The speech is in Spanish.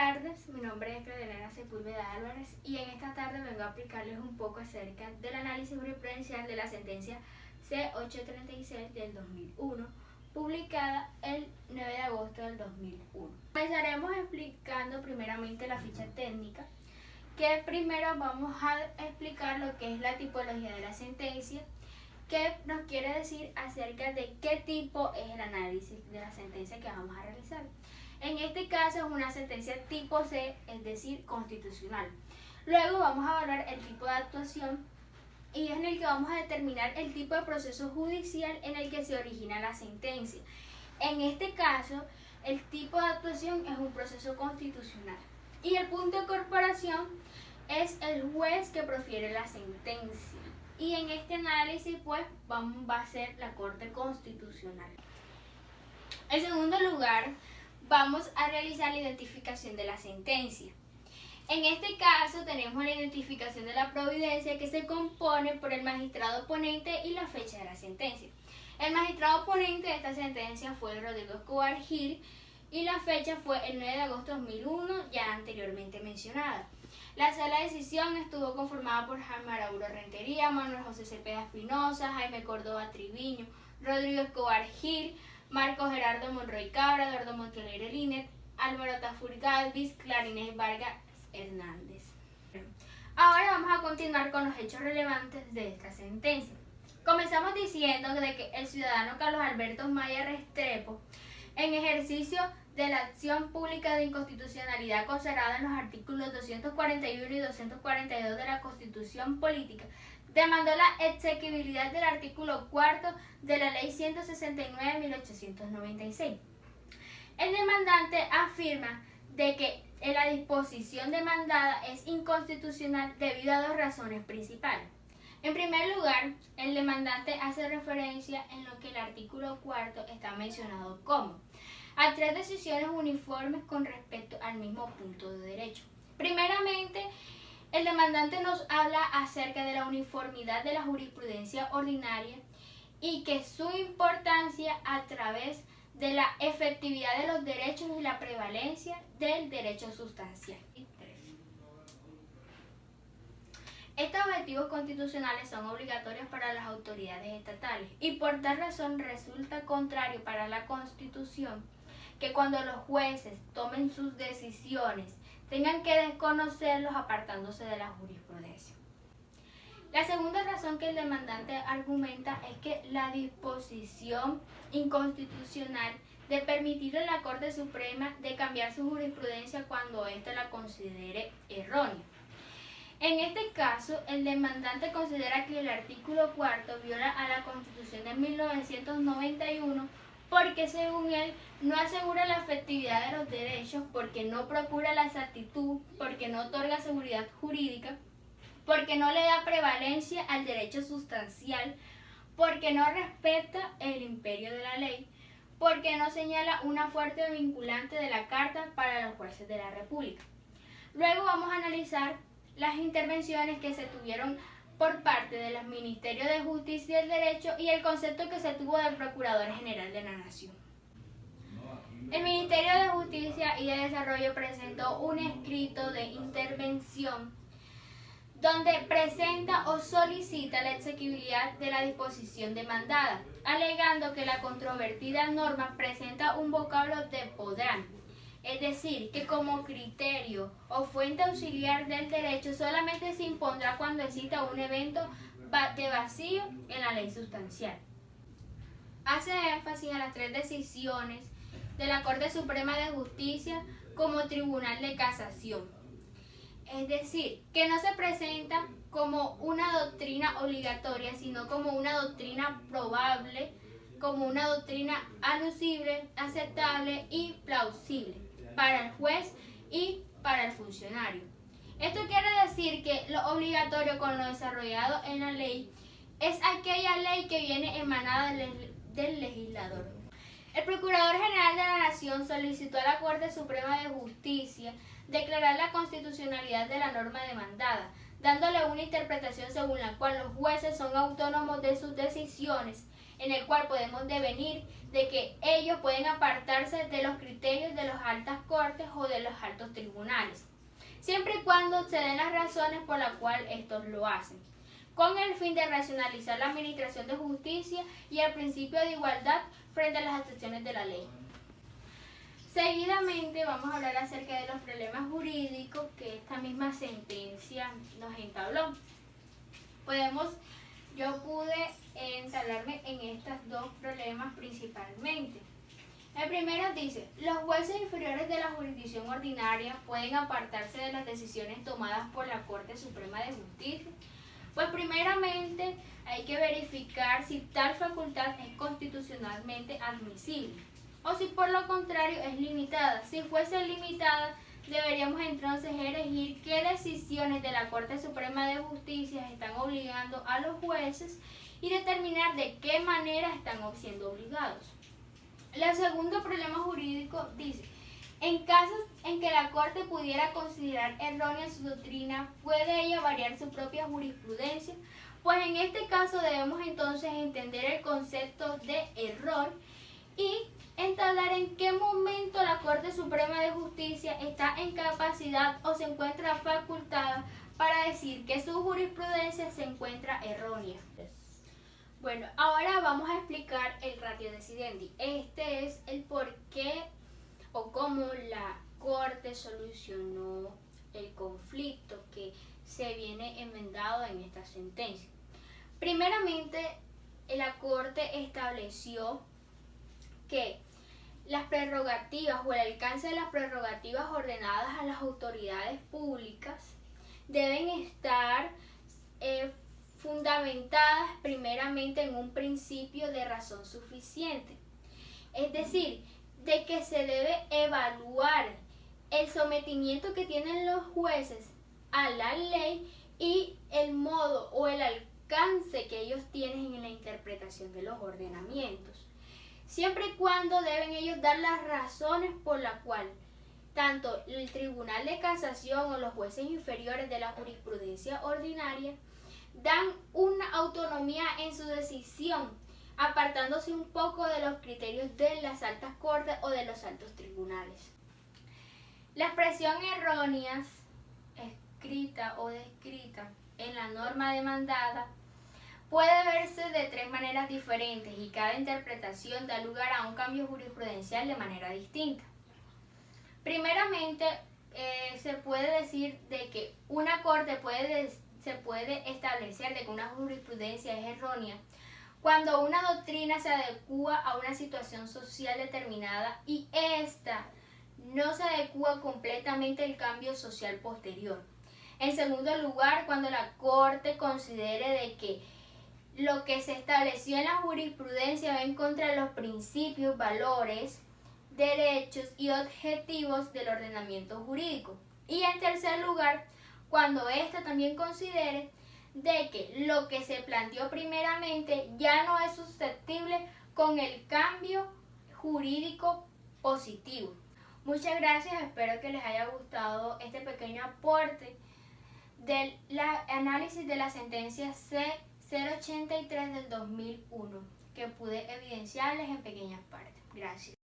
tardes, mi nombre es Claudelena Sepúlveda Álvarez y en esta tarde vengo a explicarles un poco acerca del análisis jurisprudencial de la sentencia C-836 del 2001, publicada el 9 de agosto del 2001. Comenzaremos explicando primeramente la ficha técnica, que primero vamos a explicar lo que es la tipología de la sentencia, que nos quiere decir acerca de qué tipo es el análisis de la sentencia que vamos a realizar. En este caso es una sentencia tipo C, es decir, constitucional. Luego vamos a evaluar el tipo de actuación y es en el que vamos a determinar el tipo de proceso judicial en el que se origina la sentencia. En este caso, el tipo de actuación es un proceso constitucional y el punto de corporación es el juez que profiere la sentencia. Y en este análisis pues va a ser la Corte Constitucional. En segundo lugar, vamos a realizar la identificación de la sentencia. En este caso tenemos la identificación de la providencia, que se compone por el magistrado ponente y la fecha de la sentencia. El magistrado ponente de esta sentencia fue Rodrigo Escobar Gil y la fecha fue el 9 de agosto de 2001, ya anteriormente mencionada. La sala de decisión estuvo conformada por Jaime Araújo Rentería, Manuel José Cepeda Espinosa, Jaime Córdoba Triviño, Rodrigo Escobar Gil, Marco Gerardo Monroy Cabra, Eduardo Montalegre Linet, Álvaro Tafur Galvis, Clarinés Vargas Hernández. Ahora vamos a continuar con los hechos relevantes de esta sentencia. Comenzamos diciendo de que el ciudadano Carlos Alberto Maya Restrepo, en ejercicio de la acción pública de inconstitucionalidad consagrada en los artículos 241 y 242 de la Constitución Política, demandó la exequibilidad del artículo 4 de la Ley 169 de 1896. El demandante afirma de que la disposición demandada es inconstitucional debido a dos razones principales. En primer lugar, el demandante hace referencia en lo que el artículo 4 está mencionado como a tres decisiones uniformes con respecto al mismo punto de derecho. Primeramente, el demandante nos habla acerca de la uniformidad de la jurisprudencia ordinaria y que su importancia a través de la efectividad de los derechos y la prevalencia del derecho sustancial. Estos objetivos constitucionales son obligatorios para las autoridades estatales y por tal razón resulta contrario para la Constitución que cuando los jueces tomen sus decisiones tengan que desconocerlos apartándose de la jurisprudencia. La segunda razón que el demandante argumenta es que la disposición inconstitucional de permitirle a la Corte Suprema de cambiar su jurisprudencia cuando ésta la considere errónea. En este caso, el demandante considera que el artículo 4 viola a la Constitución de 1991 porque, según él, no asegura la efectividad de los derechos, porque no procura la exactitud, porque no otorga seguridad jurídica, porque no le da prevalencia al derecho sustancial, porque no respeta el imperio de la ley, porque no señala una fuerte vinculante de la Carta para los jueces de la República. Luego vamos a analizar las intervenciones que se tuvieron por parte de los Ministerios de Justicia y del Derecho y el concepto que se tuvo del Procurador General de la Nación. El Ministerio de Justicia y de Desarrollo presentó un escrito de intervención donde presenta o solicita la exequibilidad de la disposición demandada, alegando que la controvertida norma presenta un vocablo de podrán, es decir, que como criterio o fuente auxiliar del derecho solamente se impondrá cuando exista un evento de vacío en la ley sustancial. Hace énfasis a las tres decisiones de la Corte Suprema de Justicia como tribunal de casación. Es decir, que no se presenta como una doctrina obligatoria, sino como una doctrina probable, como una doctrina alusible, aceptable y plausible para el juez y para el funcionario. Esto quiere decir que lo obligatorio con lo desarrollado en la ley es aquella ley que viene emanada del legislador. El Procurador General de la Nación solicitó a la Corte Suprema de Justicia declarar la constitucionalidad de la norma demandada, dándole una interpretación según la cual los jueces son autónomos de sus decisiones en el cual podemos devenir de que ellos pueden apartarse de los criterios de las altas cortes o de los altos tribunales, siempre y cuando se den las razones por las cuales estos lo hacen, con el fin de racionalizar la administración de justicia y el principio de igualdad frente a las excepciones de la ley. Seguidamente vamos a hablar acerca de los problemas jurídicos que esta misma sentencia nos entabló. Yo pude entablarme en estos dos problemas principalmente. El primero dice, los jueces inferiores de la jurisdicción ordinaria pueden apartarse de las decisiones tomadas por la Corte Suprema de Justicia. Pues primeramente hay que verificar si tal facultad es constitucionalmente admisible o si por lo contrario es limitada. Si fuese limitada, deberíamos entonces elegir qué decisiones de la Corte Suprema de Justicia están obligando a los jueces y determinar de qué manera están siendo obligados. El segundo problema jurídico dice, en casos en que la Corte pudiera considerar errónea su doctrina, ¿puede ella variar su propia jurisprudencia? Pues en este caso debemos entonces entender el concepto de error y entablar en qué momento la Corte Suprema de Justicia está en capacidad o se encuentra facultada para decir que su jurisprudencia se encuentra errónea. Bueno, ahora vamos a explicar el ratio decidendi. Este es el por qué o cómo la Corte solucionó el conflicto que se viene enmendado en esta sentencia. Primeramente, la Corte estableció que las prerrogativas o el alcance de las prerrogativas ordenadas a las autoridades públicas deben estar fundamentadas primeramente en un principio de razón suficiente. Es decir, de que se debe evaluar el sometimiento que tienen los jueces a la ley y el modo o el alcance que ellos tienen en la interpretación de los ordenamientos, siempre y cuando deben ellos dar las razones por las cuales tanto el Tribunal de Casación o los jueces inferiores de la jurisprudencia ordinaria dan una autonomía en su decisión, apartándose un poco de los criterios de las altas cortes o de los altos tribunales. La expresión erróneas, escrita o descrita en la norma demandada, puede verse de tres maneras diferentes y cada interpretación da lugar a un cambio jurisprudencial de manera distinta. Primeramente, se puede decir de que una corte se puede establecer de que una jurisprudencia es errónea cuando una doctrina se adecúa a una situación social determinada y ésta no se adecúa completamente al cambio social posterior. En segundo lugar, cuando la Corte considere de que lo que se estableció en la jurisprudencia va en contra de los principios, valores, derechos y objetivos del ordenamiento jurídico. Y en tercer lugar, cuando ésta también considere de que lo que se planteó primeramente ya no es susceptible con el cambio jurídico positivo. Muchas gracias, espero que les haya gustado este pequeño aporte del análisis de la sentencia C-083 del 2001 que pude evidenciarles en pequeñas partes. Gracias.